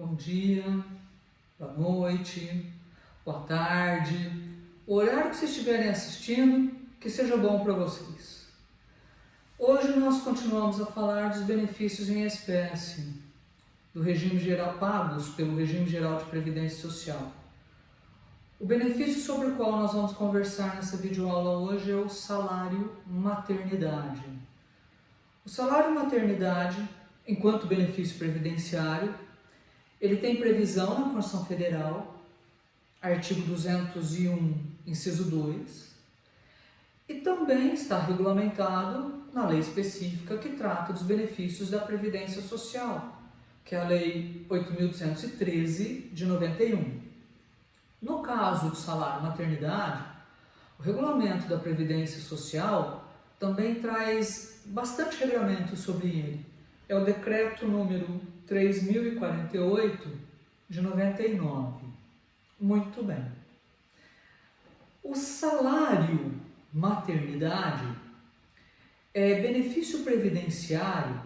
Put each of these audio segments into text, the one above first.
bom dia, boa noite, boa tarde, o horário que vocês estiverem assistindo, que seja bom para vocês. Hoje nós continuamos a falar dos benefícios em espécie, do regime geral pagos pelo regime geral de previdência social. O benefício sobre o qual nós vamos conversar nessa videoaula hoje é o salário maternidade. O salário maternidade, enquanto benefício previdenciário, ele tem previsão na Constituição Federal, artigo 201, inciso 2, e também está regulamentado na lei específica que trata dos benefícios da Previdência Social, que é a Lei 8.213 de 91. No caso do salário maternidade, o regulamento da Previdência Social também traz bastante regramento sobre ele. É o decreto número 3.048 de 99. Muito bem. O salário maternidade é benefício previdenciário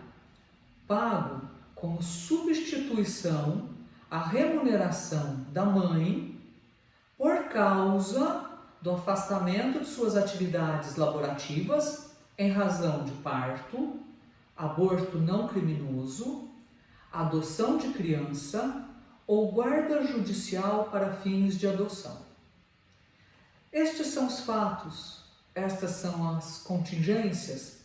pago como substituição à remuneração da mãe por causa do afastamento de suas atividades laborativas em razão de parto, aborto não criminoso, adoção de criança ou guarda judicial para fins de adoção. Estes são os fatos, estas são as contingências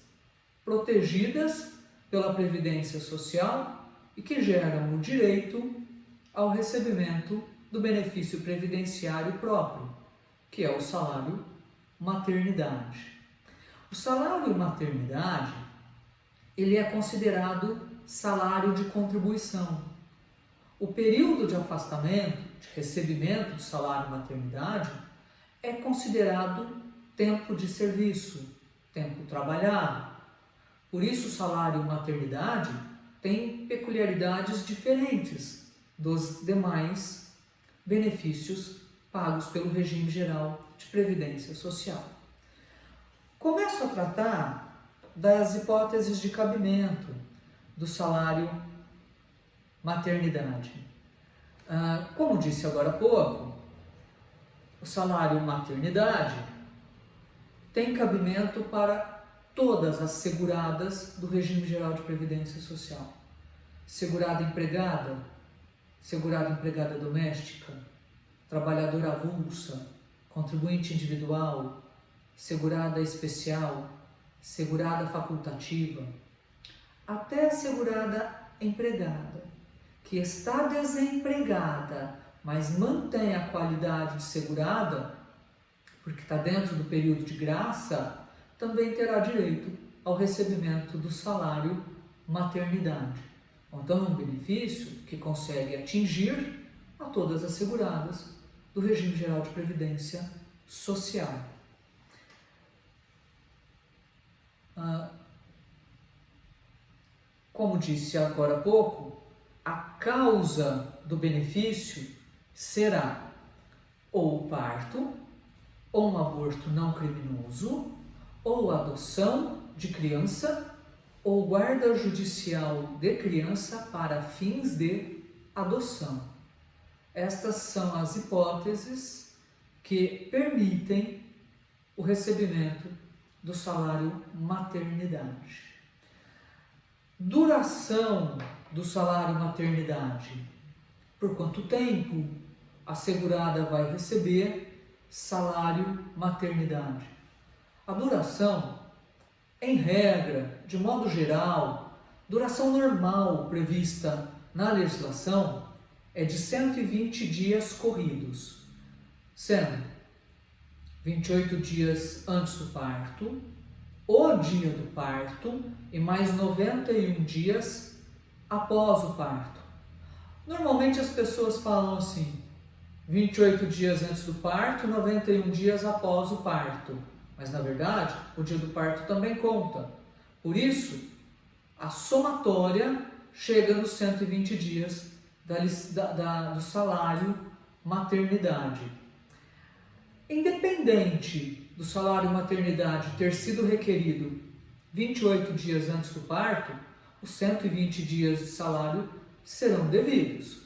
protegidas pela Previdência Social e que geram o direito ao recebimento do benefício previdenciário próprio, que é o salário maternidade. O salário maternidade, ele é considerado salário de contribuição. O período de afastamento, de recebimento do salário maternidade, é considerado tempo de serviço, tempo trabalhado. Por isso, o salário maternidade tem peculiaridades diferentes dos demais benefícios pagos pelo regime geral de previdência social. Começo a tratar das hipóteses de cabimento do salário maternidade. Como disse agora há pouco, o salário maternidade tem cabimento para todas as seguradas do regime geral de previdência social. Segurada empregada doméstica, trabalhadora avulsa, contribuinte individual, segurada especial, segurada facultativa, até a segurada empregada, que está desempregada, mas mantém a qualidade de segurada, porque está dentro do período de graça, também terá direito ao recebimento do salário maternidade. Então é um benefício que consegue atingir a todas as seguradas do regime geral de previdência social. Como disse agora há pouco, a causa do benefício será ou o parto, ou um aborto não criminoso, ou adoção de criança, ou guarda judicial de criança para fins de adoção. Estas são as hipóteses que permitem o recebimento do salário maternidade. Duração do salário maternidade. Por quanto tempo a segurada vai receber salário maternidade? A duração, em regra, de modo geral, duração normal prevista na legislação é de 120 dias corridos, sendo 28 dias antes do parto, o dia do parto e mais 91 dias após o parto. Normalmente as pessoas falam assim, 28 dias antes do parto, 91 dias após o parto. Mas na verdade, o dia do parto também conta. Por isso, a somatória chega nos 120 dias do salário maternidade. Independente do salário maternidade ter sido requerido 28 dias antes do parto, os 120 dias de salário serão devidos.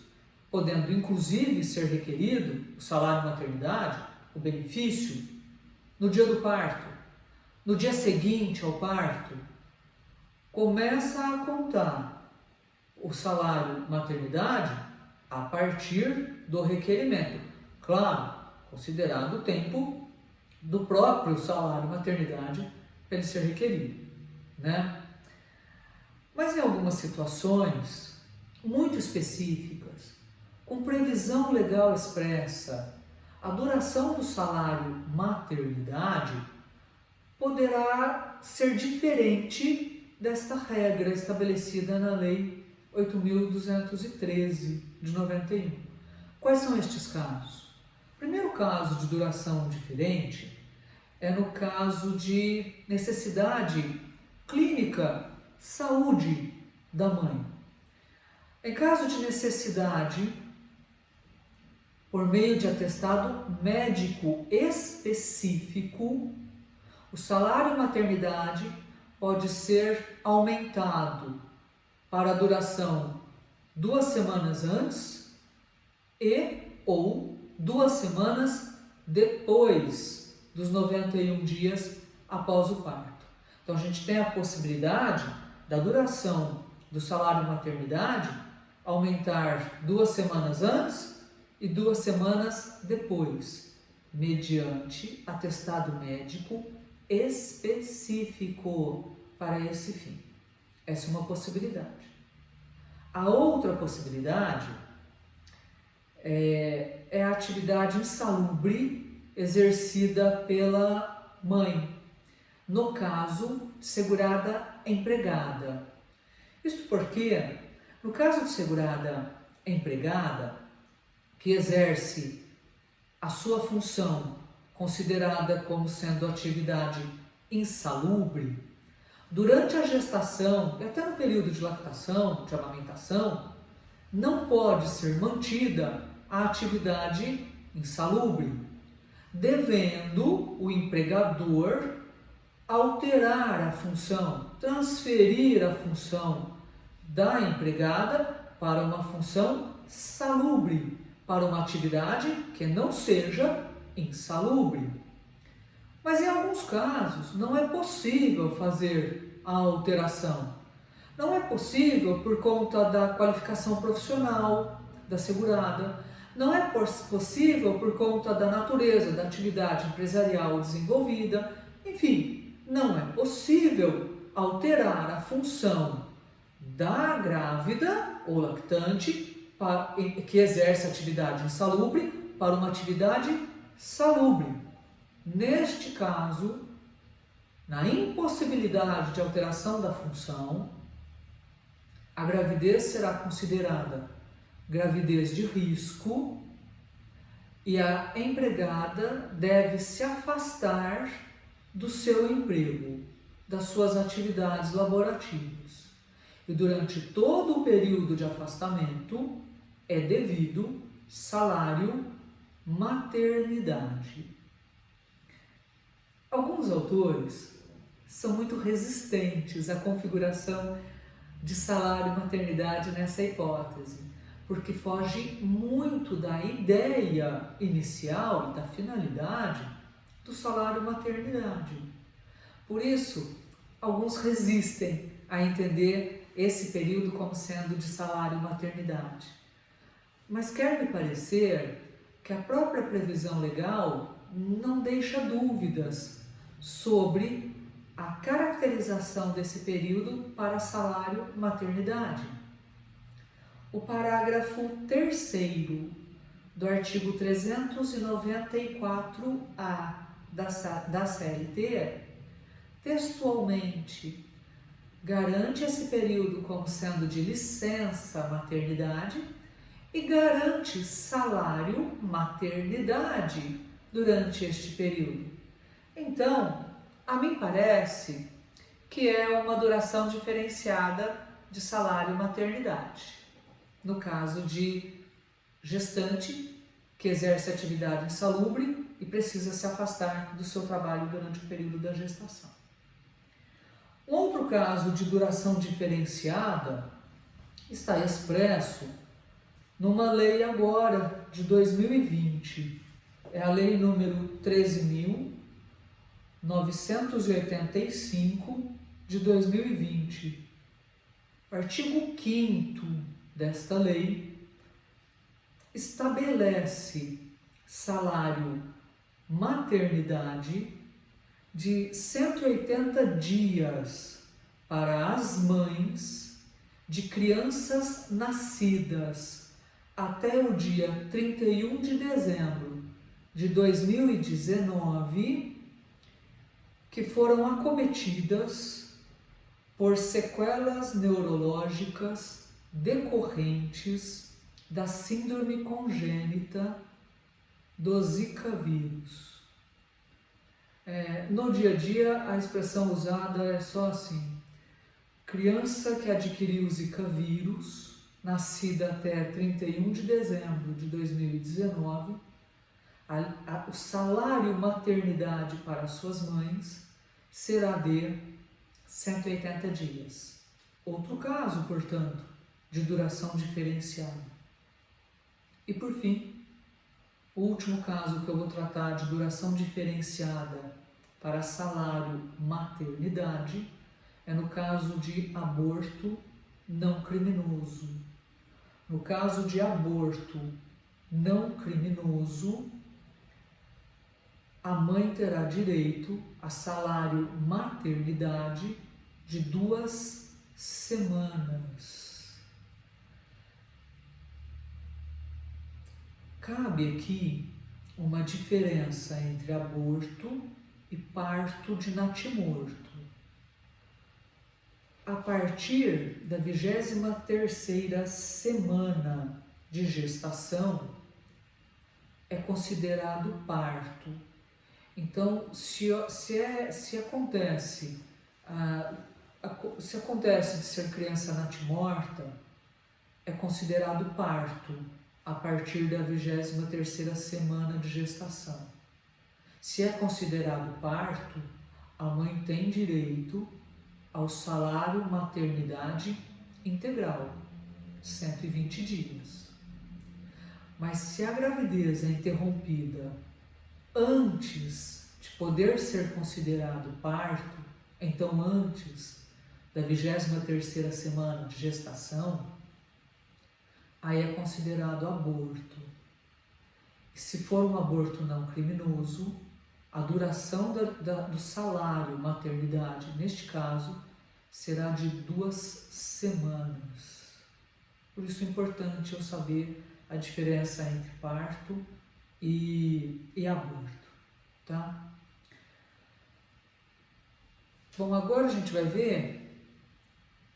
podendo inclusive ser requerido o salário maternidade, o benefício, no dia do parto, no dia seguinte ao parto, começa a contar o salário maternidade a partir do requerimento. Claro, considerado o tempo do próprio salário maternidade para ele ser requerido, né? Mas em algumas situações muito específicas, com previsão legal expressa, a duração do salário maternidade poderá ser diferente desta regra estabelecida na Lei 8.213 de 91. Quais são estes casos? O primeiro caso de duração diferente é no caso de necessidade clínica, saúde da mãe. Em caso de necessidade, por meio de atestado médico específico, o salário maternidade pode ser aumentado para a duração 2 semanas antes e ou 2 semanas depois dos 91 dias após o parto. Então a gente tem a possibilidade da duração do salário maternidade aumentar 2 semanas antes e 2 semanas depois, mediante atestado médico específico para esse fim. Essa é uma possibilidade. A outra possibilidade é a atividade insalubre exercida pela mãe, no caso, segurada empregada. Isto porque, no caso de segurada empregada, que exerce a sua função considerada como sendo atividade insalubre, durante a gestação e até no período de lactação, de amamentação, não pode ser mantida a atividade insalubre, devendo o empregador alterar a função, transferir a função da empregada para uma função salubre, para uma atividade que não seja insalubre. Mas em alguns casos não é possível fazer a alteração. Não é possível por conta da qualificação profissional da segurada, não é possível por conta da natureza da atividade empresarial desenvolvida, enfim, não é possível alterar a função da grávida ou lactante que exerce atividade insalubre para uma atividade salubre. Neste caso, na impossibilidade de alteração da função, a gravidez será considerada gravidez de risco e a empregada deve se afastar do seu emprego, das suas atividades laborativas. E durante todo o período de afastamento é devido salário maternidade. Alguns autores são muito resistentes à configuração de salário maternidade nessa hipótese, porque foge muito da ideia inicial e da finalidade do salário maternidade. Por isso, alguns resistem a entender esse período como sendo de salário maternidade. Mas quer me parecer que a própria previsão legal não deixa dúvidas sobre a caracterização desse período para salário maternidade. O parágrafo 3º do artigo 394-A da CLT, textualmente, garante esse período como sendo de licença maternidade e garante salário maternidade durante este período. Então, a mim parece que é uma duração diferenciada de salário maternidade. No caso de gestante que exerce atividade insalubre e precisa se afastar do seu trabalho durante o período da gestação. Um outro caso de duração diferenciada está expresso numa lei agora de 2020. É a lei número 13.985 de 2020. Artigo 5º desta lei estabelece salário maternidade de 180 dias para as mães de crianças nascidas até o dia 31 de dezembro de 2019 que foram acometidas por sequelas neurológicas decorrentes da síndrome congênita do Zika vírus. No dia a dia, a expressão usada é só assim: criança que adquiriu Zika vírus, nascida até 31 de dezembro de 2019, o salário maternidade para suas mães será de 180 dias. Outro caso, portanto, de duração diferenciada. E por fim, o último caso que eu vou tratar de duração diferenciada para salário maternidade é no caso de aborto não criminoso. No caso de aborto não criminoso, a mãe terá direito a salário maternidade de 2 semanas. Cabe aqui uma diferença entre aborto e parto de natimorto. A partir da 23ª semana de gestação é considerado parto. Então, se acontece de ser criança natimorta, é considerado parto a partir da 23ª semana de gestação. Se é considerado parto, a mãe tem direito ao salário maternidade integral, 120 dias. Mas se a gravidez é interrompida antes de poder ser considerado parto, então antes da 23ª semana de gestação, aí é considerado aborto. E se for um aborto não criminoso, a duração do salário maternidade, neste caso, será de 2 semanas. Por isso é importante eu saber a diferença entre parto e aborto, tá? Bom, agora a gente vai ver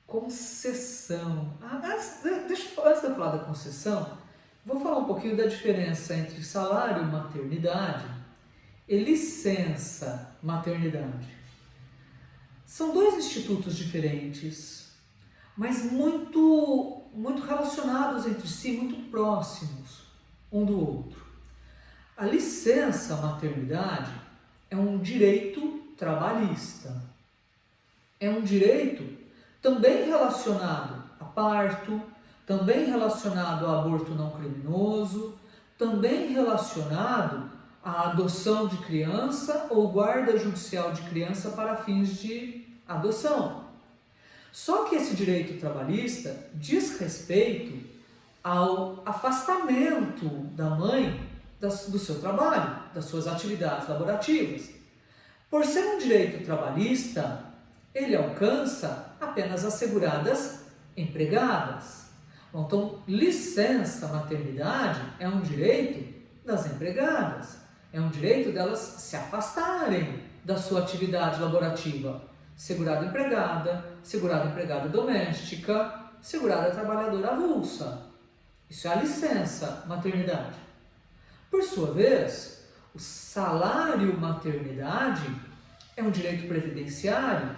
concessão. Antes de eu falar da concessão, vou falar um pouquinho da diferença entre salário maternidade e licença maternidade. São 2 institutos diferentes, mas muito relacionados entre si, muito próximos um do outro. A licença maternidade é um direito trabalhista. É um direito também relacionado a parto, também relacionado a aborto não criminoso, também relacionado a adoção de criança ou guarda judicial de criança para fins de adoção. Só que esse direito trabalhista diz respeito ao afastamento da mãe do seu trabalho, das suas atividades laborativas. Por ser um direito trabalhista, ele alcança apenas as seguradas empregadas. Então, licença maternidade é um direito das empregadas. É um direito delas se afastarem da sua atividade laborativa. Segurada empregada doméstica, segurada trabalhadora avulsa. Isso é a licença maternidade. Por sua vez, o salário maternidade é um direito previdenciário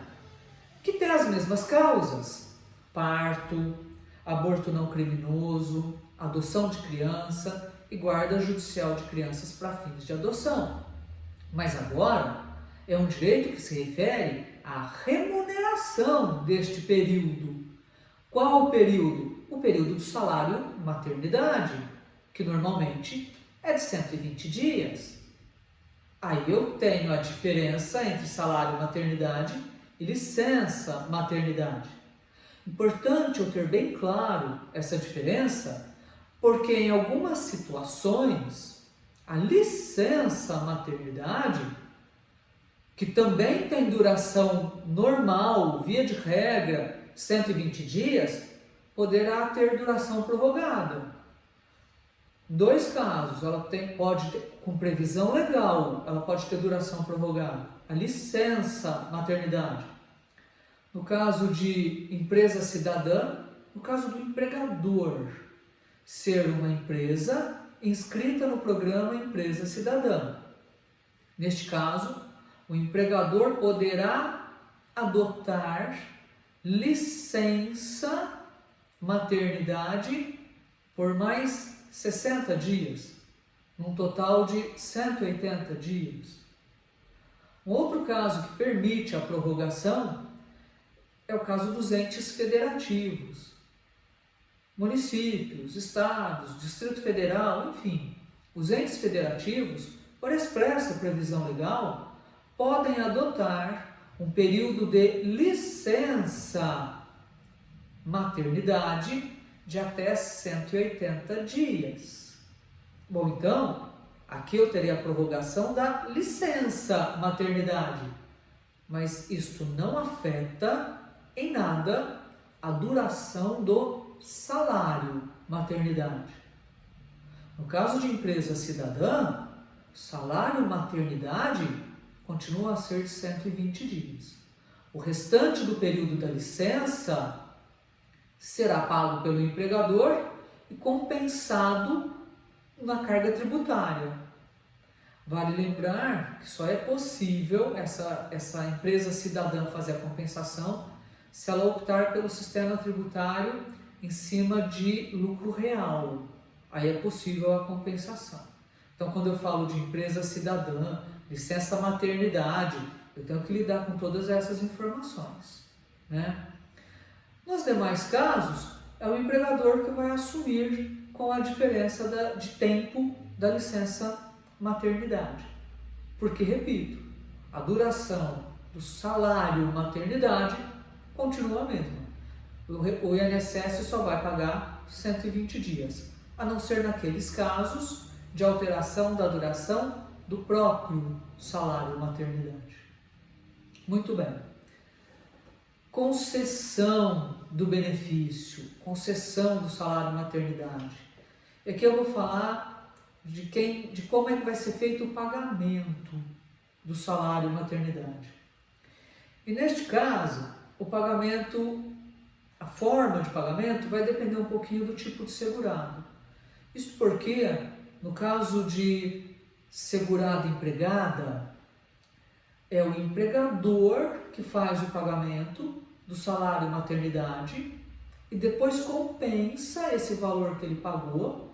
que tem as mesmas causas: parto, aborto não criminoso, adoção de criança e guarda judicial de crianças para fins de adoção. Mas agora é um direito que se refere à remuneração deste período. Qual o período? o período do salário maternidade, que normalmente é de 120 dias. Aí eu tenho a diferença entre salário maternidade e licença maternidade. Importante eu ter bem claro essa diferença, porque em algumas situações a licença maternidade, que também tem duração normal, via de regra, 120 dias, poderá ter duração prorrogada. Em 2 casos, ela pode ter, com previsão legal, ela pode ter duração prorrogada. A licença maternidade. No caso de empresa cidadã, no caso do empregador, ser uma empresa inscrita no programa Empresa Cidadã. Neste caso, o empregador poderá adotar licença maternidade por mais 60 dias, num total de 180 dias. Um outro caso que permite a prorrogação é o caso dos entes federativos, municípios, estados, Distrito Federal, enfim. Os entes federativos, por expressa previsão legal, podem adotar um período de licença maternidade de até 180 dias. Bom, então, aqui eu teria a prorrogação da licença maternidade, mas isto não afeta em nada a duração do salário maternidade. No caso de empresa cidadã, salário maternidade continua a ser de 120 dias. O restante do período da licença será pago pelo empregador e compensado na carga tributária. Vale lembrar que só é possível essa empresa cidadã fazer a compensação se ela optar pelo sistema tributário em cima de lucro real. Aí é possível a compensação. Então, quando eu falo de empresa cidadã, licença maternidade, eu tenho que lidar com todas essas informações, né? Nos demais casos, é o empregador que vai assumir com a diferença de tempo da licença maternidade. Porque, repito, a duração do salário maternidade continua a mesma. O INSS só vai pagar 120 dias, a não ser naqueles casos de alteração da duração do próprio salário maternidade. Muito bem. Concessão do benefício, concessão do salário maternidade. E aqui eu vou falar de como é que vai ser feito o pagamento do salário maternidade. E neste caso, o pagamento, a forma de pagamento vai depender um pouquinho do tipo de segurado. Isso porque, no caso de segurada empregada, é o empregador que faz o pagamento do salário maternidade e depois compensa esse valor que ele pagou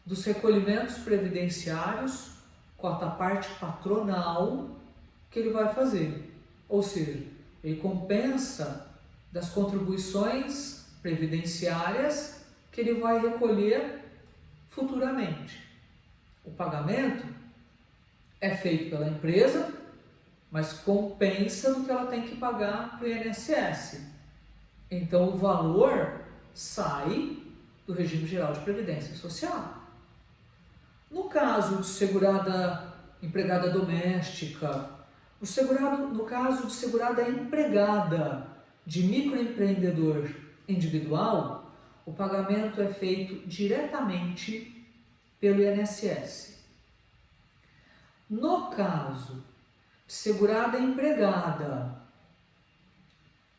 dos recolhimentos previdenciários, cota parte patronal que ele vai fazer. Ou seja, ele compensa das contribuições previdenciárias que ele vai recolher futuramente. O pagamento é feito pela empresa, mas compensa do que ela tem que pagar para o INSS. Então o valor sai do regime geral de previdência social. No caso de segurada empregada doméstica, no caso de segurada empregada de microempreendedor individual, o pagamento é feito diretamente pelo INSS. No caso de segurada empregada,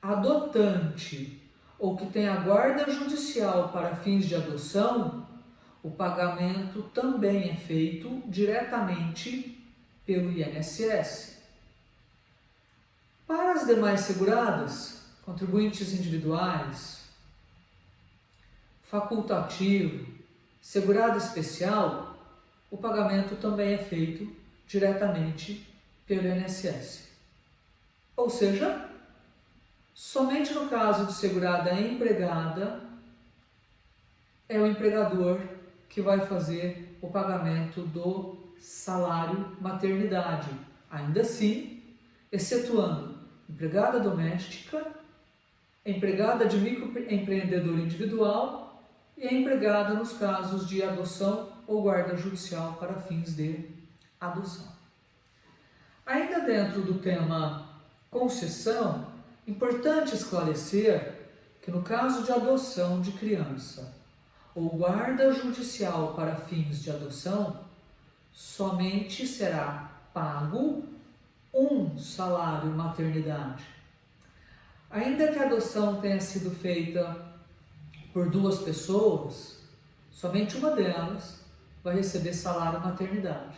adotante ou que tem a guarda judicial para fins de adoção, o pagamento também é feito diretamente pelo INSS. Para as demais seguradas, contribuintes individuais, facultativo, segurada especial, o pagamento também é feito diretamente pelo INSS. Ou seja, somente no caso de segurada empregada, é o empregador que vai fazer o pagamento do salário maternidade. Ainda assim, excetuando empregada doméstica, empregada de microempreendedor individual e a empregada nos casos de adoção ou guarda judicial para fins de adoção. Ainda dentro do tema concessão, importante esclarecer que no caso de adoção de criança ou guarda judicial para fins de adoção, somente será pago um salário maternidade. Ainda que a adoção tenha sido feita por duas pessoas, somente uma delas vai receber salário maternidade.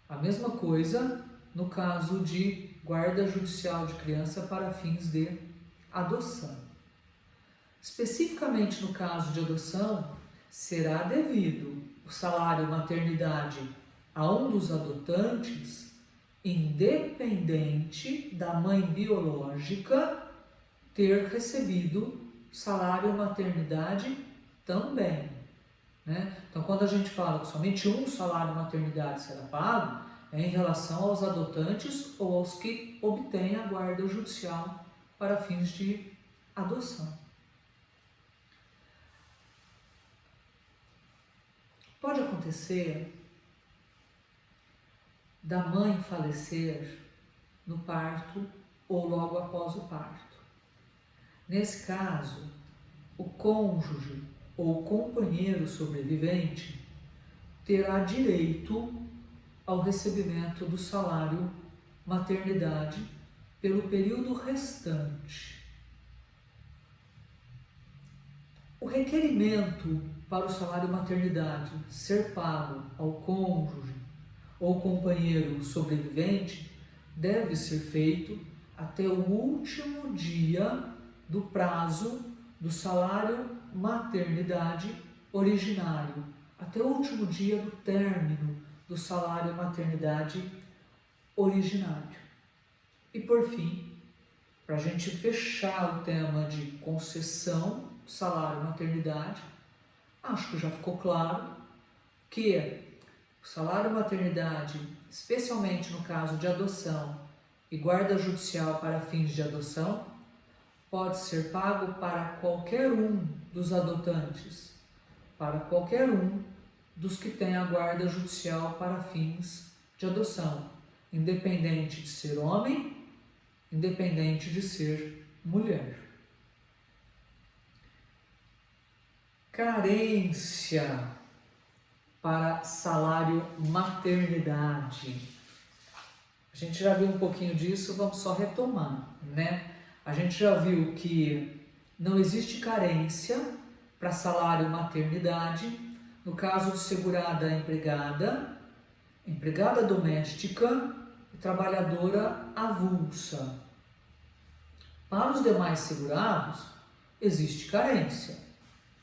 A mesma coisa no caso de guarda judicial de criança para fins de adoção. Especificamente no caso de adoção, será devido o salário maternidade a um dos adotantes, independente da mãe biológica ter recebido salário maternidade também, né? Então, quando a gente fala que somente um salário maternidade será pago, é em relação aos adotantes ou aos que obtêm a guarda judicial para fins de adoção. Pode acontecer da mãe falecer no parto ou logo após o parto. Nesse caso, o cônjuge ou companheiro sobrevivente terá direito ao recebimento do salário maternidade pelo período restante. O requerimento para o salário maternidade ser pago ao cônjuge ou companheiro sobrevivente deve ser feito até o último dia do prazo do salário maternidade originário, até o último dia do término do salário maternidade originário. E por fim, para a gente fechar o tema de concessão do salário maternidade, acho que já ficou claro que o salário maternidade, especialmente no caso de adoção e guarda judicial para fins de adoção, pode ser pago para qualquer um dos adotantes, para qualquer um dos que têm a guarda judicial para fins de adoção, independente de ser homem, independente de ser mulher. Carência para salário maternidade. A gente já viu um pouquinho disso, vamos só retomar, né? A gente já viu que não existe carência para salário maternidade no caso de segurada empregada, empregada doméstica e trabalhadora avulsa. Para os demais segurados, existe carência.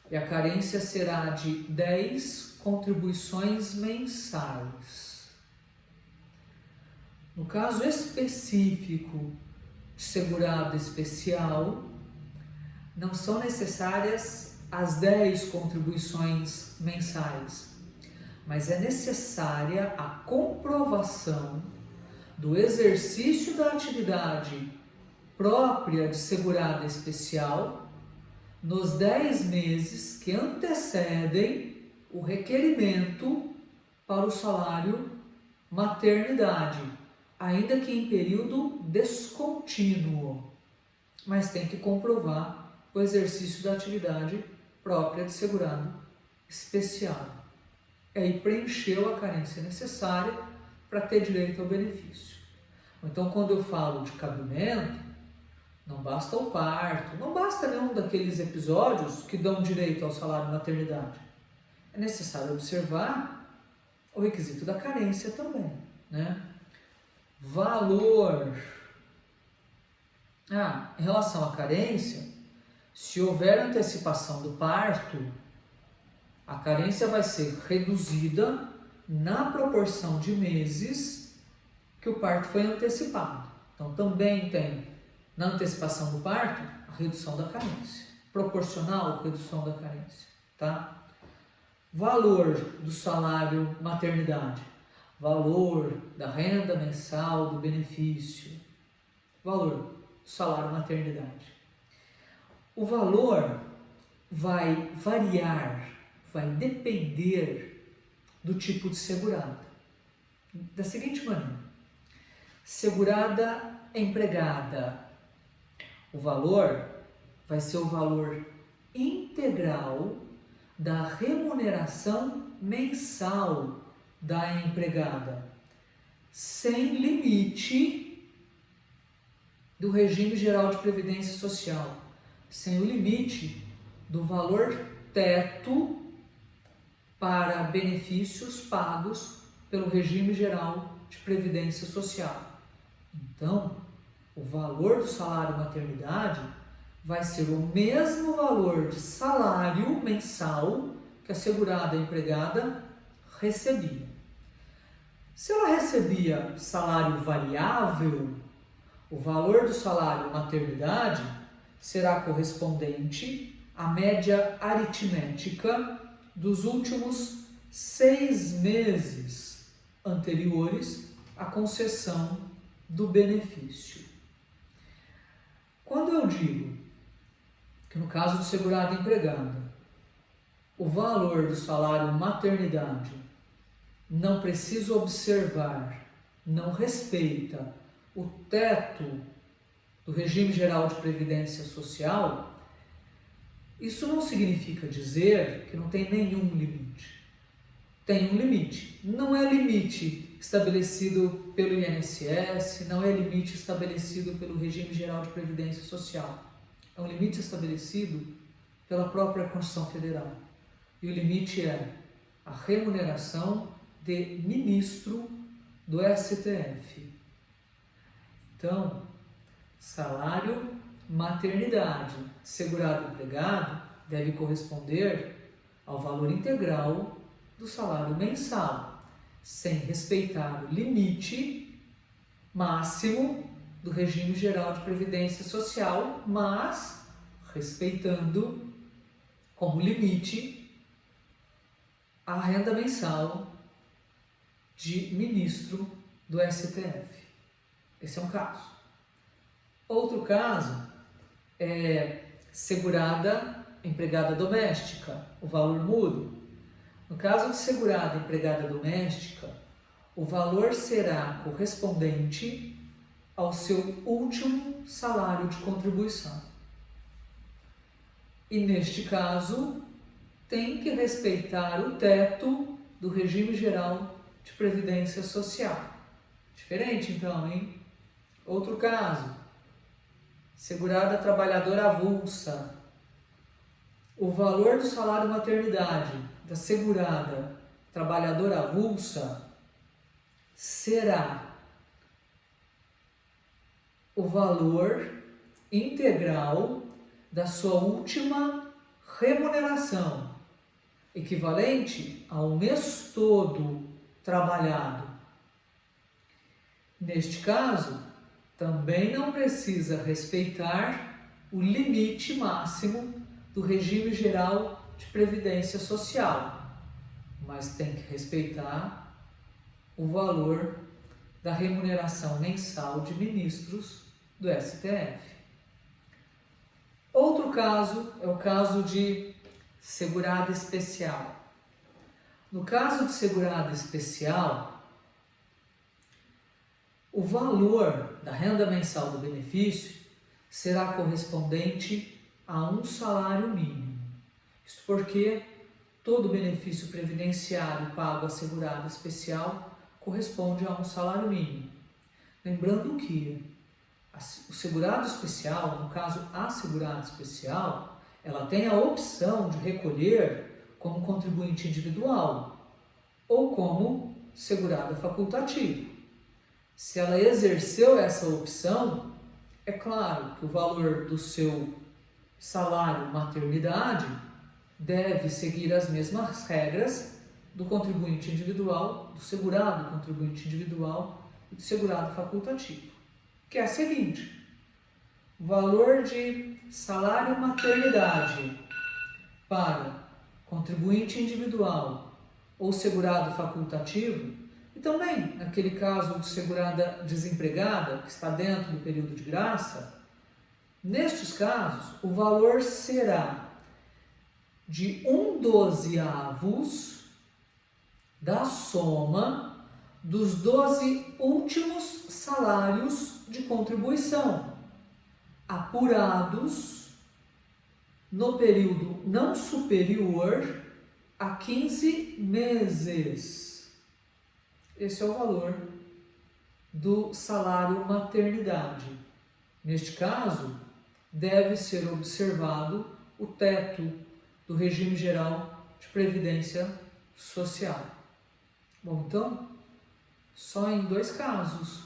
E a carência será de 10 contribuições mensais. No caso específico de segurado especial, não são necessárias as 10 contribuições mensais, mas é necessária a comprovação do exercício da atividade própria de segurado especial nos 10 meses que antecedem o requerimento para o salário maternidade, ainda que em período descontínuo, mas tem que comprovar o exercício da atividade própria de segurado especial. Aí preencheu a carência necessária para ter direito ao benefício. Então, quando eu falo de cabimento, não basta o parto, não basta nenhum daqueles episódios que dão direito ao salário maternidade. É necessário observar o requisito da carência também, né? Valor. Em relação à carência, se houver antecipação do parto, a carência vai ser reduzida na proporção de meses que o parto foi antecipado. Então, também tem na antecipação do parto a redução da carência, proporcional à redução da carência, tá? valor do salário maternidade, valor da renda mensal do benefício, valor do salário maternidade. O valor vai variar, vai depender do tipo de segurada. Da seguinte maneira: segurada empregada, o valor vai ser o valor integral da remuneração mensal da empregada, sem limite do regime geral de previdência social, sem o limite do valor teto para benefícios pagos pelo regime geral de previdência social. Então, o valor do salário maternidade vai ser o mesmo valor de salário mensal que a segurada empregada recebia. Se ela recebia salário variável, o valor do salário maternidade será correspondente à média aritmética dos últimos 6 meses anteriores à concessão do benefício. Quando eu digo que no caso do segurado empregada, o valor do salário maternidade não precisa observar, não respeita o teto do regime geral de previdência social, isso não significa dizer que não tem nenhum limite. Tem um limite. Não é limite estabelecido pelo INSS, não é limite estabelecido pelo regime geral de previdência social. É um limite estabelecido pela própria Constituição Federal. E o limite é a remuneração de ministro do STF. Então, salário maternidade segurado empregado deve corresponder ao valor integral do salário mensal, sem respeitar o limite máximo do regime geral de previdência social, mas respeitando como limite a renda mensal de ministro do STF. Esse é um caso. Outro caso é segurada empregada doméstica, o valor mudo. No caso de segurada empregada doméstica, o valor será correspondente ao seu último salário de contribuição. E neste caso, tem que respeitar o teto do regime geral de previdência social. Diferente então, hein? Outro caso, segurada trabalhadora avulsa. O valor do salário maternidade da segurada trabalhadora avulsa será o valor integral da sua última remuneração, equivalente ao mês todo trabalhado. Neste caso, também não precisa respeitar o limite máximo do regime geral de previdência social, mas tem que respeitar o valor da remuneração mensal de ministros do STF. Outro caso é o caso de segurada especial. No caso de segurada especial, o valor da renda mensal do benefício será correspondente a um salário mínimo. Isto porque todo benefício previdenciário pago à segurada especial corresponde a um salário mínimo. Lembrando que o segurado especial, no caso a segurada especial, ela tem a opção de recolher como contribuinte individual ou como segurada facultativa. Se ela exerceu essa opção, é claro que o valor do seu salário maternidade deve seguir as mesmas regras do contribuinte individual, do segurado contribuinte individual e do segurado facultativo, que é a seguinte: o valor de salário maternidade para contribuinte individual ou segurado facultativo, e também naquele caso de segurada desempregada, que está dentro do período de graça, nestes casos, o valor será de 1/12 da soma dos 12 últimos salários de contribuição, apurados no período não superior a 15 meses. Esse é o valor do salário maternidade. Neste caso, deve ser observado o teto do regime geral de previdência social. Bom, então, só em 2 casos,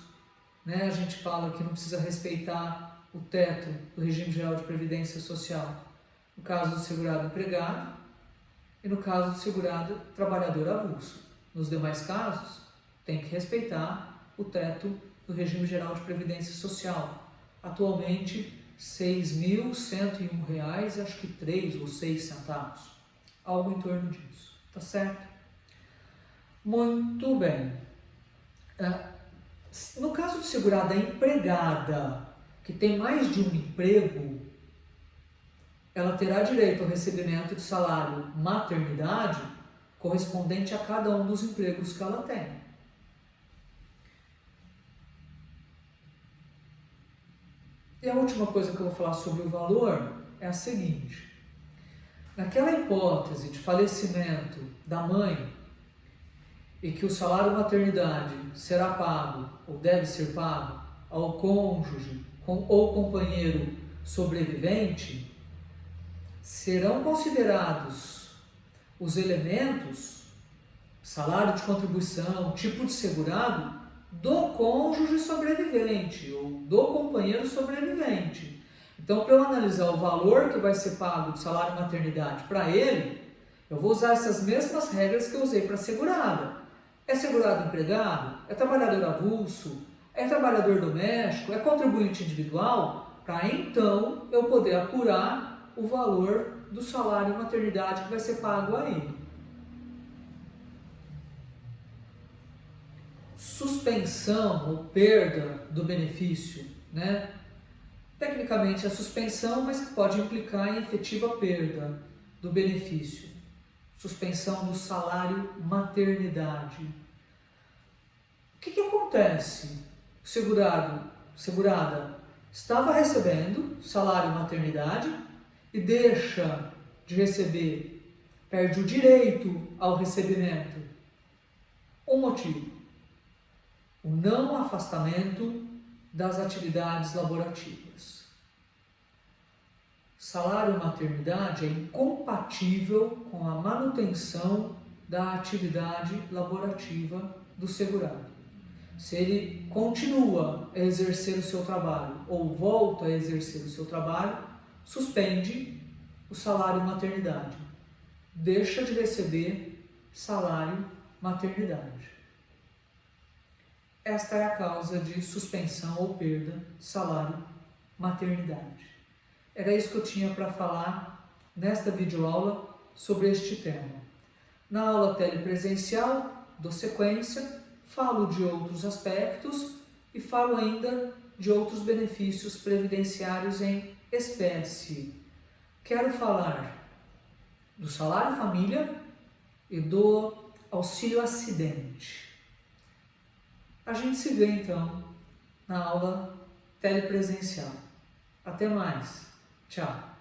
né, a gente fala que não precisa respeitar o teto do regime geral de previdência social. No caso do segurado empregado e no caso do segurado trabalhador avulso. Nos demais casos, tem que respeitar o teto do regime geral de previdência social. Atualmente, R$ 6.101, acho que 3 ou 6 centavos. Algo em torno disso, tá certo? Muito bem. No caso de segurada empregada, que tem mais de um emprego, ela terá direito ao recebimento de salário maternidade correspondente a cada um dos empregos que ela tem. E a última coisa que eu vou falar sobre o valor é a seguinte: naquela hipótese de falecimento da mãe e que o salário maternidade será pago ou deve ser pago ao cônjuge ou companheiro sobrevivente, serão considerados os elementos, salário de contribuição, tipo de segurado, do cônjuge sobrevivente ou do companheiro sobrevivente. Então, para eu analisar o valor que vai ser pago de salário maternidade para ele, eu vou usar essas mesmas regras que eu usei para a segurada. É segurado empregado? É trabalhador avulso? É trabalhador doméstico? É contribuinte individual? Para então eu poder apurar o valor do salário maternidade que vai ser pago a ele. Suspensão ou perda do benefício, né? Tecnicamente é suspensão, mas que pode implicar em efetiva perda do benefício. Suspensão do salário maternidade. O que acontece? O segurada estava recebendo salário maternidade e deixa de receber, perde o direito ao recebimento. Um motivo: o não afastamento das atividades laborativas. Salário maternidade é incompatível com a manutenção da atividade laborativa do segurado. Se ele continua a exercer o seu trabalho ou volta a exercer o seu trabalho, suspende o salário maternidade. Deixa de receber salário maternidade. Esta é a causa de suspensão ou perda de salário maternidade. Era isso que eu tinha para falar nesta videoaula sobre este tema. Na aula telepresencial, dou sequência, falo de outros aspectos e falo ainda de outros benefícios previdenciários em espécie. Quero falar do salário família e do auxílio acidente. A gente se vê então na aula telepresencial. Até mais. Tchau.